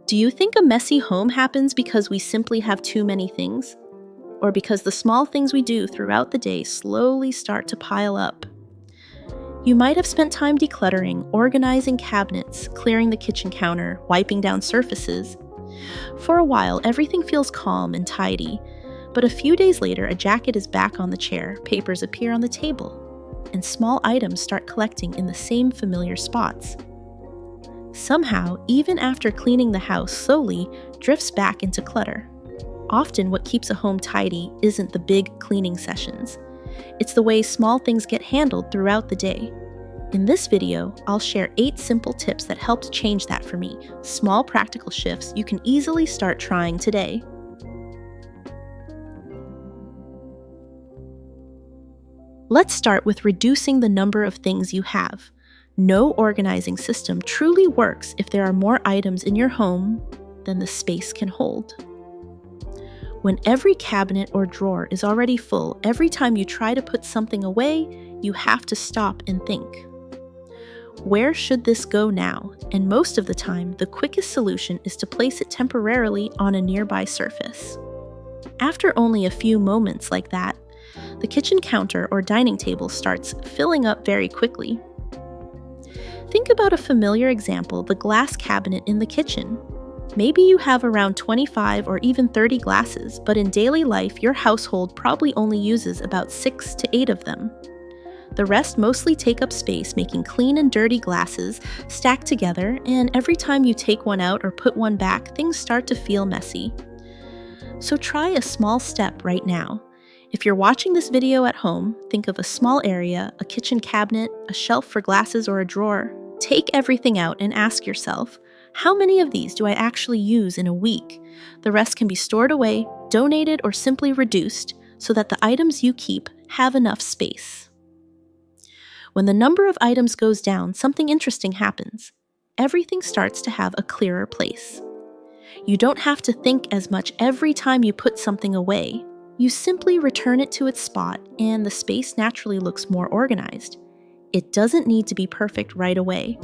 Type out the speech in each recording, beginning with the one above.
Do you think a messy home happens because we simply have too many things? Or because the small things we do throughout the day slowly start to pile up? You might have spent time decluttering, organizing cabinets, clearing the kitchen counter, wiping down surfaces. For a while, everything feels calm and tidy, but a few days later, a jacket is back on the chair, papers appear on the table, and small items start collecting in the same familiar spots. Somehow, even after cleaning the house slowly, drifts back into clutter. Often what keeps a home tidy isn't the big cleaning sessions. It's the way small things get handled throughout the day. In this video, I'll share 8 simple tips that helped change that for me, small practical shifts you can easily start trying today. Let's start with reducing the number of things you have. No organizing system truly works if there are more items in your home than the space can hold. When every cabinet or drawer is already full, every time you try to put something away, you have to stop and think. Where should this go now? And most of the time, the quickest solution is to place it temporarily on a nearby surface. After only a few moments like that, the kitchen counter or dining table starts filling up very quickly. Think about a familiar example, the glass cabinet in the kitchen. Maybe you have around 25 or even 30 glasses, but in daily life, your household probably only uses about 6 to 8 of them. The rest mostly take up space, making clean and dirty glasses stacked together, and every time you take one out or put one back, things start to feel messy. So try a small step right now. If you're watching this video at home, think of a small area, a kitchen cabinet, a shelf for glasses, or a drawer. Take everything out and ask yourself, how many of these do I actually use in a week? The rest can be stored away, donated, or simply reduced so that the items you keep have enough space. When the number of items goes down, something interesting happens. Everything starts to have a clearer place. You don't have to think as much every time you put something away. You simply return it to its spot, and the space naturally looks more organized. It doesn't need to be perfect right away.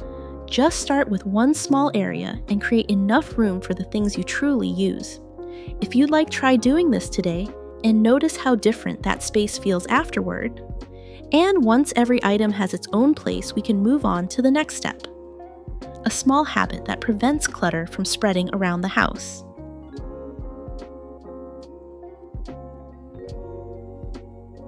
Just start with one small area and create enough room for the things you truly use. If you'd like, try doing this today and notice how different that space feels afterward. And once every item has its own place, we can move on to the next step. A small habit that prevents clutter from spreading around the house.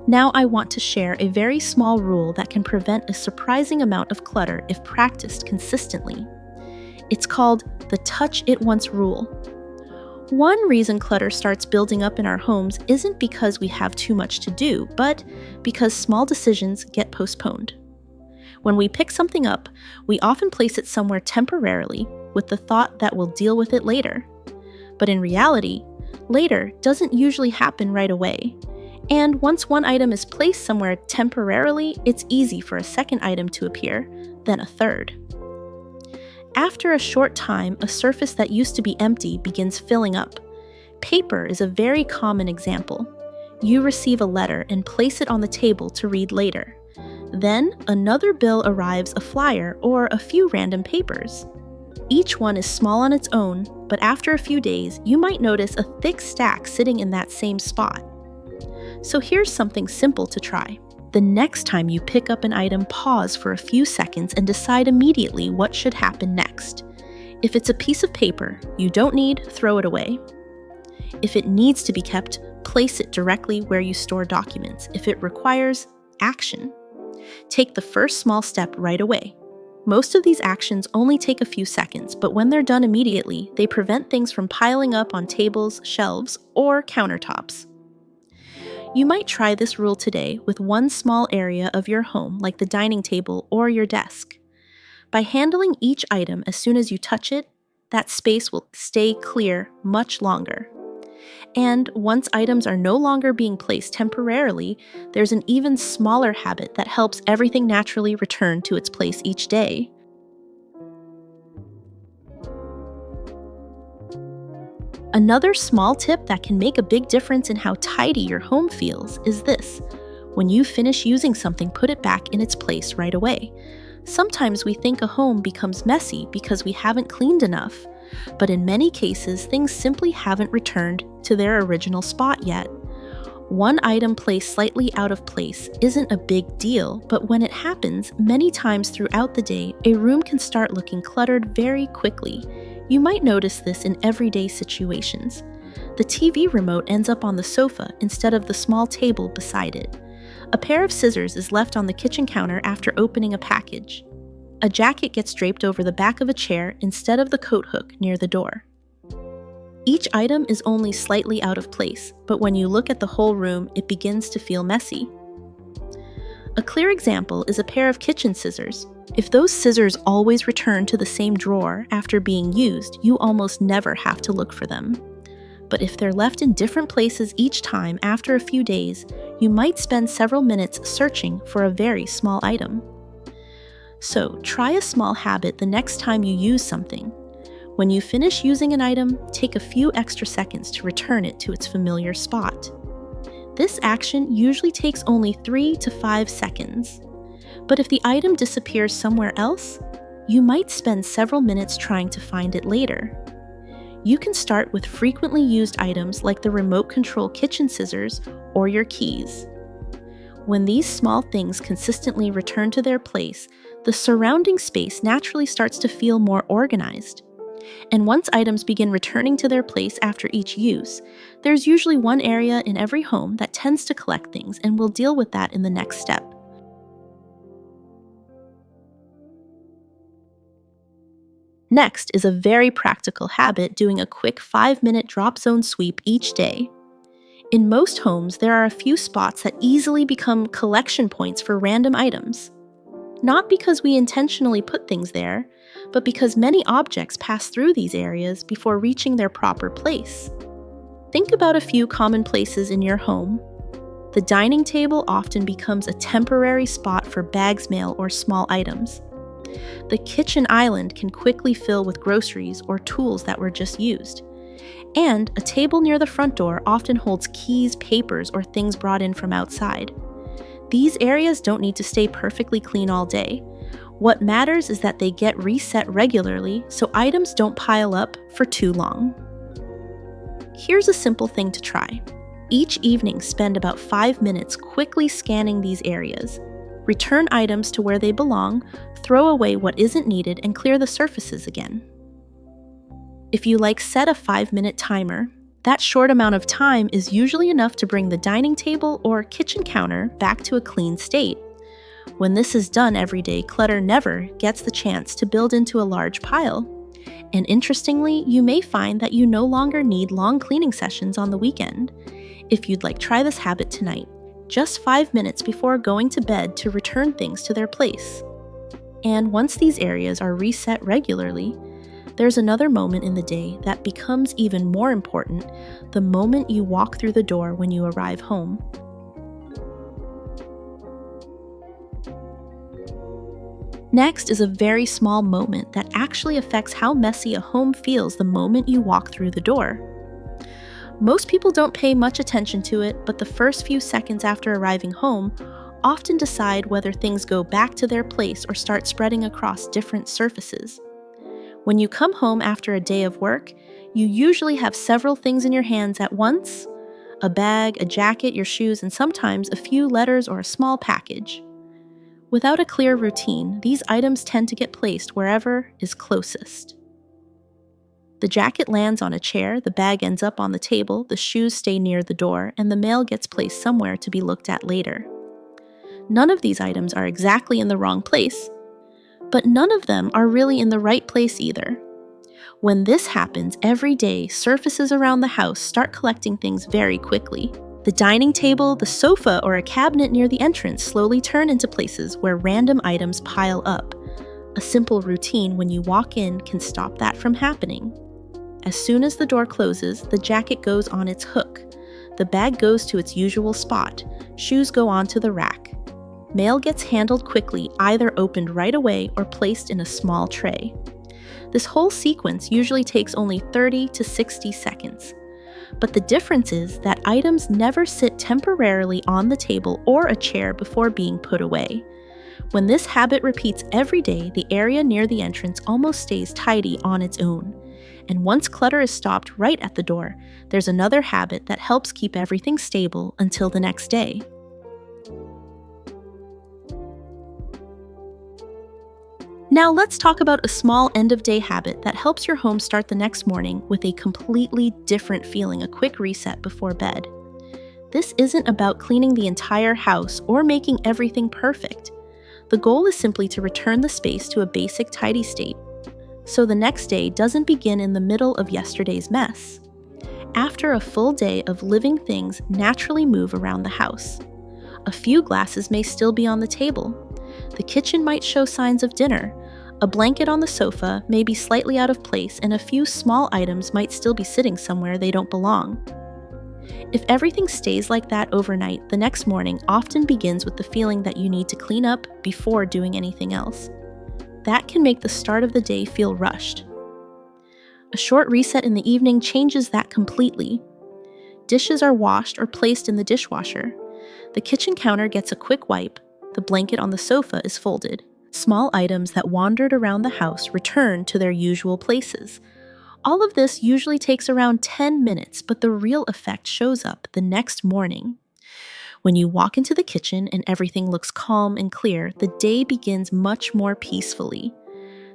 Now I want to share a very small rule that can prevent a surprising amount of clutter if practiced consistently. It's called the touch it once rule. One reason clutter starts building up in our homes isn't because we have too much to do, but because small decisions get postponed. When we pick something up, we often place it somewhere temporarily with the thought that we'll deal with it later. But in reality, later doesn't usually happen right away. And once one item is placed somewhere temporarily, it's easy for a second item to appear, then a third. After a short time, a surface that used to be empty begins filling up. Paper is a very common example. You receive a letter and place it on the table to read later. Then, another bill arrives, a flyer, or a few random papers. Each one is small on its own, but after a few days, you might notice a thick stack sitting in that same spot. So here's something simple to try. The next time you pick up an item, pause for a few seconds and decide immediately what should happen next. If it's a piece of paper you don't need, throw it away. If it needs to be kept, place it directly where you store documents. If it requires action, take the first small step right away. Most of these actions only take a few seconds, but when they're done immediately, they prevent things from piling up on tables, shelves, or countertops. You might try this rule today with one small area of your home, like the dining table or your desk. By handling each item as soon as you touch it, that space will stay clear much longer. And once items are no longer being placed temporarily, there's an even smaller habit that helps everything naturally return to its place each day. Another small tip that can make a big difference in how tidy your home feels is this. When you finish using something, put it back in its place right away. Sometimes we think a home becomes messy because we haven't cleaned enough, But in many cases, things simply haven't returned to their original spot yet. One item placed slightly out of place isn't a big deal, but when it happens many times throughout the day, a room can start looking cluttered very quickly. You might notice this in everyday situations. The TV remote ends up on the sofa instead of the small table beside it. A pair of scissors is left on the kitchen counter after opening a package. A jacket gets draped over the back of a chair instead of the coat hook near the door. Each item is only slightly out of place, but when you look at the whole room, it begins to feel messy. A clear example is a pair of kitchen scissors. If those scissors always return to the same drawer after being used, you almost never have to look for them. But if they're left in different places each time after a few days, you might spend several minutes searching for a very small item. So, try a small habit the next time you use something. When you finish using an item, take a few extra seconds to return it to its familiar spot. This action usually takes only 3 to 5 seconds. But if the item disappears somewhere else, you might spend several minutes trying to find it later. You can start with frequently used items like the remote control kitchen scissors or your keys. When these small things consistently return to their place, the surrounding space naturally starts to feel more organized. And once items begin returning to their place after each use, there's usually one area in every home that tends to collect things, and we'll deal with that in the next step. Next is a very practical habit, doing a quick 5-minute drop zone sweep each day. In most homes, there are a few spots that easily become collection points for random items. Not because we intentionally put things there, but because many objects pass through these areas before reaching their proper place. Think about a few common places in your home. The dining table often becomes a temporary spot for bags, mail, or small items. The kitchen island can quickly fill with groceries or tools that were just used. And a table near the front door often holds keys, papers, or things brought in from outside. These areas don't need to stay perfectly clean all day. What matters is that they get reset regularly so items don't pile up for too long. Here's a simple thing to try. Each evening, spend about 5 minutes quickly scanning these areas. Return items to where they belong, throw away what isn't needed, and clear the surfaces again. If you set a 5-minute timer, that short amount of time is usually enough to bring the dining table or kitchen counter back to a clean state. When this is done every day, clutter never gets the chance to build into a large pile. And interestingly, you may find that you no longer need long cleaning sessions on the weekend. If you'd try this habit tonight, just 5 minutes before going to bed to return things to their place. And once these areas are reset regularly, there's another moment in the day that becomes even more important, the moment you walk through the door when you arrive home. Next is a very small moment that actually affects how messy a home feels the moment you walk through the door. Most people don't pay much attention to it, but the first few seconds after arriving home often decide whether things go back to their place or start spreading across different surfaces. When you come home after a day of work, you usually have several things in your hands at once: a bag, a jacket, your shoes, and sometimes a few letters or a small package. Without a clear routine, these items tend to get placed wherever is closest. The jacket lands on a chair, the bag ends up on the table, the shoes stay near the door, and the mail gets placed somewhere to be looked at later. None of these items are exactly in the wrong place, but none of them are really in the right place either. When this happens every day, surfaces around the house start collecting things very quickly. The dining table, the sofa, or a cabinet near the entrance slowly turn into places where random items pile up. A simple routine when you walk in can stop that from happening. As soon as the door closes, the jacket goes on its hook. The bag goes to its usual spot. Shoes go onto the rack. Mail gets handled quickly, either opened right away or placed in a small tray. This whole sequence usually takes only 30 to 60 seconds. But the difference is that items never sit temporarily on the table or a chair before being put away. When this habit repeats every day, the area near the entrance almost stays tidy on its own. And once clutter is stopped right at the door, there's another habit that helps keep everything stable until the next day. Now let's talk about a small end-of-day habit that helps your home start the next morning with a completely different feeling, a quick reset before bed. This isn't about cleaning the entire house or making everything perfect. The goal is simply to return the space to a basic tidy state, so the next day doesn't begin in the middle of yesterday's mess. After a full day of living, things naturally move around the house. A few glasses may still be on the table. The kitchen might show signs of dinner. A blanket on the sofa may be slightly out of place, and a few small items might still be sitting somewhere they don't belong. If everything stays like that overnight, the next morning often begins with the feeling that you need to clean up before doing anything else. That can make the start of the day feel rushed. A short reset in the evening changes that completely. Dishes are washed or placed in the dishwasher. The kitchen counter gets a quick wipe. The blanket on the sofa is folded. Small items that wandered around the house return to their usual places. All of this usually takes around 10 minutes, but the real effect shows up the next morning. When you walk into the kitchen and everything looks calm and clear, the day begins much more peacefully.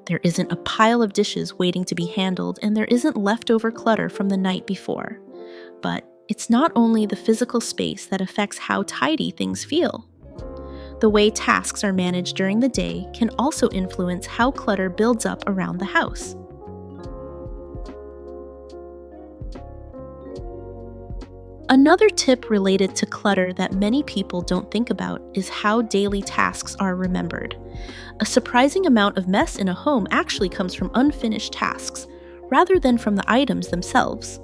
There isn't a pile of dishes waiting to be handled, and there isn't leftover clutter from the night before. But it's not only the physical space that affects how tidy things feel. The way tasks are managed during the day can also influence how clutter builds up around the house. Another tip related to clutter that many people don't think about is how daily tasks are remembered. A surprising amount of mess in a home actually comes from unfinished tasks, rather than from the items themselves.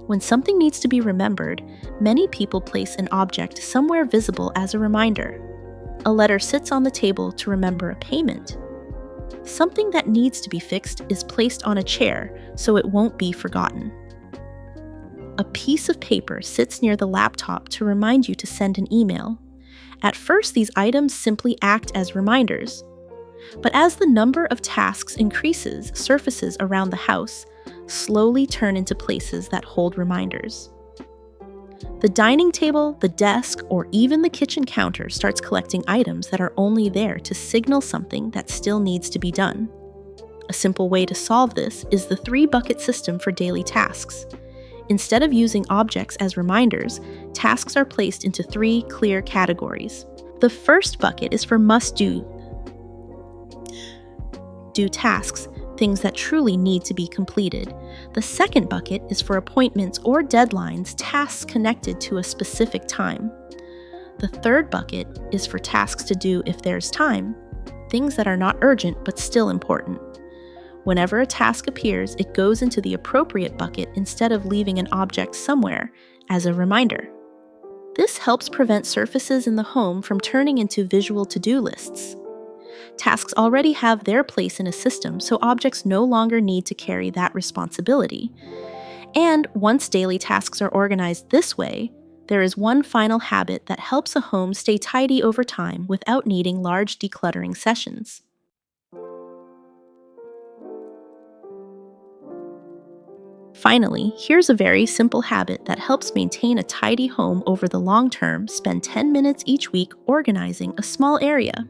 When something needs to be remembered, many people place an object somewhere visible as a reminder. A letter sits on the table to remember a payment. Something that needs to be fixed is placed on a chair so it won't be forgotten. A piece of paper sits near the laptop to remind you to send an email. At first, these items simply act as reminders. But as the number of tasks increases, surfaces around the house slowly turn into places that hold reminders. The dining table, the desk, or even the kitchen counter starts collecting items that are only there to signal something that still needs to be done. A simple way to solve this is the 3-bucket system for daily tasks. Instead of using objects as reminders, tasks are placed into 3 clear categories. The first bucket is for must-do tasks, things that truly need to be completed. The second bucket is for appointments or deadlines, tasks connected to a specific time. The third bucket is for tasks to do if there's time, things that are not urgent but still important. Whenever a task appears, it goes into the appropriate bucket instead of leaving an object somewhere as a reminder. This helps prevent surfaces in the home from turning into visual to-do lists. Tasks already have their place in a system, so objects no longer need to carry that responsibility. And once daily tasks are organized this way, there is one final habit that helps a home stay tidy over time without needing large decluttering sessions. Finally, here's a very simple habit that helps maintain a tidy home over the long term. Spend 10 minutes each week organizing a small area.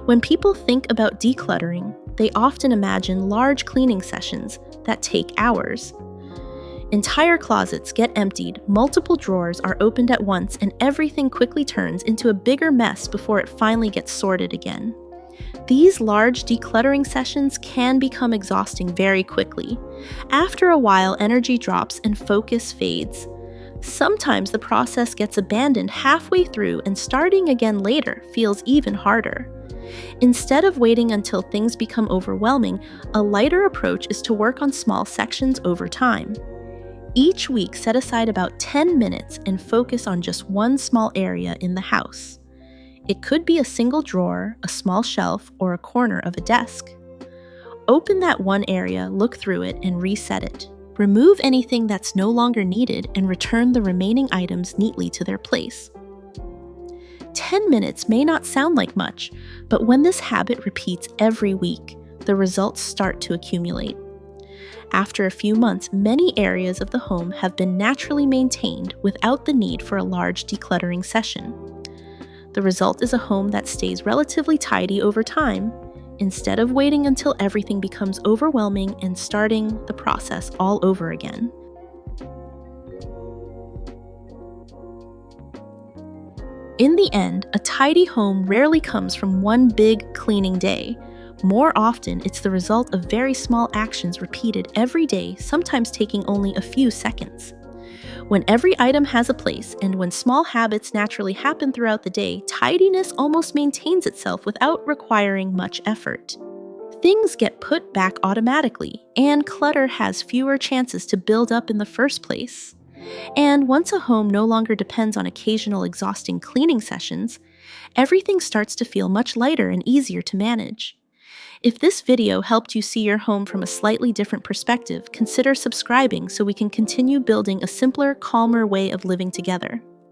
When people think about decluttering, they often imagine large cleaning sessions that take hours. Entire closets get emptied, multiple drawers are opened at once, and everything quickly turns into a bigger mess before it finally gets sorted again. These large decluttering sessions can become exhausting very quickly. After a while, energy drops and focus fades. Sometimes the process gets abandoned halfway through, and starting again later feels even harder. Instead of waiting until things become overwhelming, a lighter approach is to work on small sections over time. Each week, set aside about 10 minutes and focus on just one small area in the house. It could be a single drawer, a small shelf, or a corner of a desk. Open that one area, look through it, and reset it. Remove anything that's no longer needed and return the remaining items neatly to their place. 10 minutes may not sound like much, but when this habit repeats every week, the results start to accumulate. After a few months, many areas of the home have been naturally maintained without the need for a large decluttering session. The result is a home that stays relatively tidy over time, instead of waiting until everything becomes overwhelming and starting the process all over again. In the end, a tidy home rarely comes from one big cleaning day. More often, it's the result of very small actions repeated every day, sometimes taking only a few seconds. When every item has a place, and when small habits naturally happen throughout the day, tidiness almost maintains itself without requiring much effort. Things get put back automatically, and clutter has fewer chances to build up in the first place. And once a home no longer depends on occasional exhausting cleaning sessions, everything starts to feel much lighter and easier to manage. If this video helped you see your home from a slightly different perspective, consider subscribing so we can continue building a simpler, calmer way of living together.